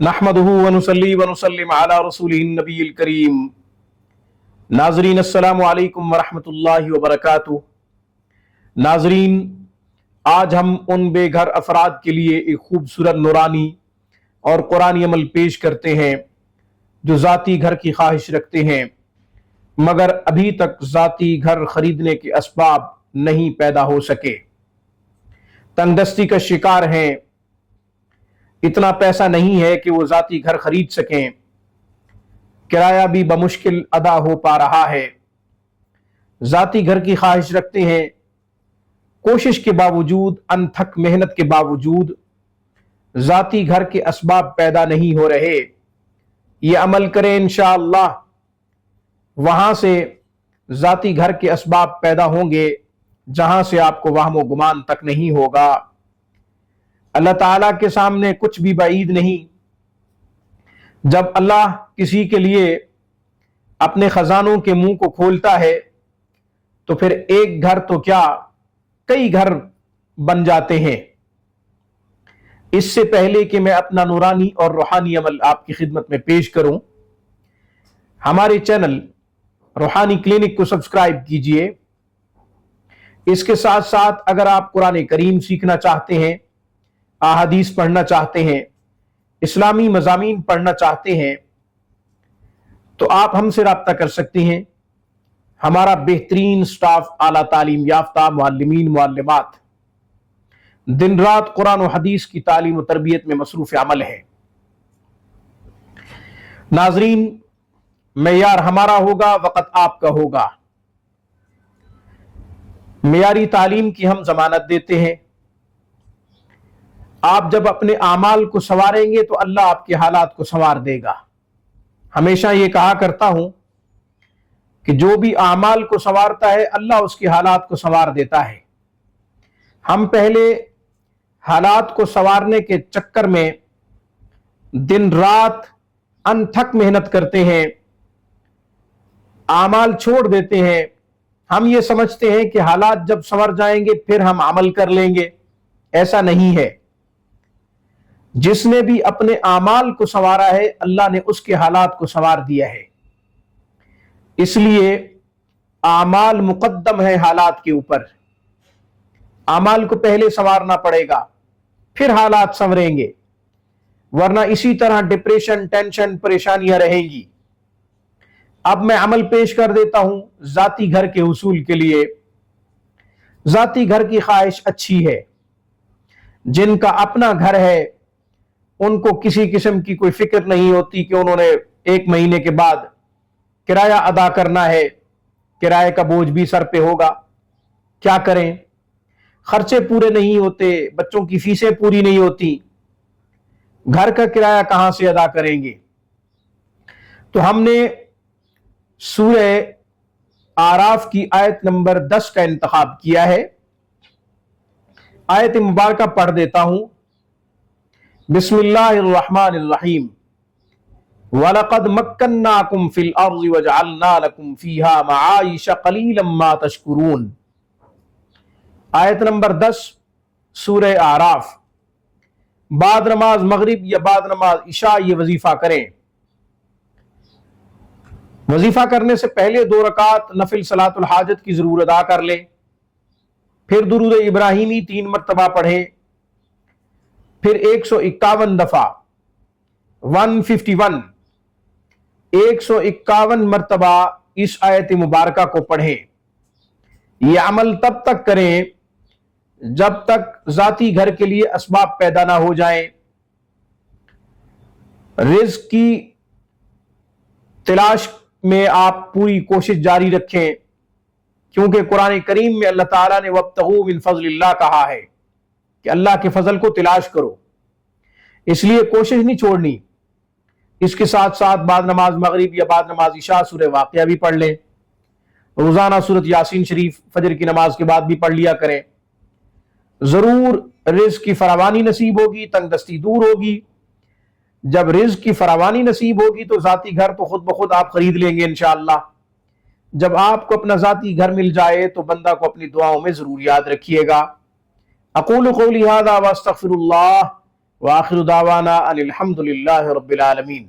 नहमदुहु व नुसल्ली व नुसल्लिम अला रसूलिहिन नबील करीम। नाज़रीन अस्सलामु अलैकुम व रहमतुल्लाहि व बरकातुहू। नाज़रीन, आज हम उन बेघर अफराद के लिए एक खूबसूरत नूरानी और कुरानी अमल पेश करते हैं जो ज़ाती घर की ख्वाहिश रखते हैं मगर अभी तक ज़ाती घर खरीदने के असबाब नहीं पैदा हो सके, तंगदस्ती का शिकार हैं, इतना पैसा नहीं है कि वो ज़ाती घर खरीद सकें, किराया भी बमुश्किल अदा हो पा रहा है, ज़ाती घर की ख्वाहिश रखते हैं, कोशिश के बावजूद, अनथक मेहनत के बावजूद ज़ाती घर के असबाब पैदा नहीं हो रहे। ये अमल करें इंशाअल्लाह, वहां से ज़ाती घर के असबाब पैदा होंगे जहां से आपको वहम गुमान तक नहीं होगा। अल्लाह ताला के सामने कुछ भी बाईद नहीं। जब अल्लाह किसी के लिए अपने खजानों के मुंह को खोलता है तो फिर एक घर तो क्या कई घर बन जाते हैं। इससे पहले कि मैं अपना नूरानी और रूहानी अमल आपकी खिदमत में पेश करूं, हमारे चैनल रूहानी क्लिनिक को सब्सक्राइब कीजिए। इसके साथ साथ अगर आप कुरान करीम सीखना चाहते हैं, अहादीस पढ़ना चाहते हैं, इस्लामी मज़ामीन पढ़ना चाहते हैं तो आप हमसे रब्ता कर सकते हैं। हमारा बेहतरीन स्टाफ आला तालीम याफ्ता मुअल्लिमीन मुअल्लिमात दिन रात कुरान और हदीस की तालीम और तरबियत में मसरूफ़ अमल है। नाजरीन, मेयार हमारा होगा, वक़्त आपका होगा। मेयारी तालीम की हम जमानत देते हैं। आप जब अपने आमाल को संवारेंगे तो अल्लाह आपके हालात को संवार देगा। हमेशा ये कहा करता हूं कि जो भी आमाल को संवारता है अल्लाह उसके हालात को संवार देता है। हम पहले हालात को संवारने के चक्कर में दिन रात अनथक मेहनत करते हैं, आमाल छोड़ देते हैं। हम ये समझते हैं कि हालात जब संवर जाएंगे फिर हम अमल कर लेंगे। ऐसा नहीं है। जिसने भी अपने आमाल को संवारा है अल्लाह ने उसके हालात को संवार दिया है। इसलिए आमाल मुकद्दम है हालात के ऊपर। आमाल को पहले संवारना पड़ेगा, फिर हालात संवरेंगे, वरना इसी तरह डिप्रेशन, टेंशन, परेशानियां रहेंगी। अब मैं अमल पेश कर देता हूं जाती घर के हुसूल के लिए। जाती घर की ख्वाहिश अच्छी है। जिनका अपना घर है उनको किसी किस्म की कोई फिक्र नहीं होती कि उन्होंने एक महीने के बाद किराया अदा करना है, किराए का बोझ भी सर पे होगा, क्या करें, खर्चे पूरे नहीं होते, बच्चों की फीसें पूरी नहीं होती, घर का किराया कहां से अदा करेंगे। तो हमने सूरह आराफ की आयत नंबर 10 का इंतखाब किया है। आयत मुबारका पढ़ देता हूं। बिस्मिल्लाहिर्रहमानिर्रहीम। वलक़द मक्कन्नाकुम फिल अर्ज़ि वजअलना लकुम फ़ीहा मआइशा क़लीलन मा तशकुरून। आयत नंबर 10 सूरह आराफ। बाद नमाज मगरिब या बाद नमाज इशा ये वजीफा करें। वजीफा करने से पहले 2 रकात नफिल सलातुल हाजत की जरूर अदा कर लें। फिर दुरूद इब्राहिमी 3 मरतबा पढ़ें। फिर 151 दफा 151 151 मरतबा इस आयत मुबारका को पढ़ें। यह अमल तब तक करें जब तक जाती घर के लिए असबाब पैदा ना हो जाएं। रिज़्क की तलाश में आप पूरी कोशिश जारी रखें, क्योंकि कुरान करीम में अल्लाह ताला ने वब्तगू मिन फज़लिल्लाह कहा है कि अल्लाह के फजल को तलाश करो, इसलिए कोशिश नहीं छोड़नी। इसके साथ साथ बाद नमाज मगरिब या बाद नमाज इशा सूरह वाक़िया भी पढ़ लें। रोजाना सूरत यासीन शरीफ फजर की नमाज के बाद भी पढ़ लिया करें। जरूर रिज़्क की फरावानी नसीब होगी, तंगदस्ती दूर होगी। जब रिज़्क की फरावानी नसीब होगी तो जाती घर तो खुद ब खुद आप खरीद लेंगे इंशाअल्लाह। जब आपको अपना जाती घर मिल जाए तो बंदा को अपनी दुआओं में जरूर याद रखिएगा। अक़ूलु क़ौली हाज़ा व अस्तग़फ़िरुल्लाह وآخر دعوانا ان الحمد للہ رب العالمین۔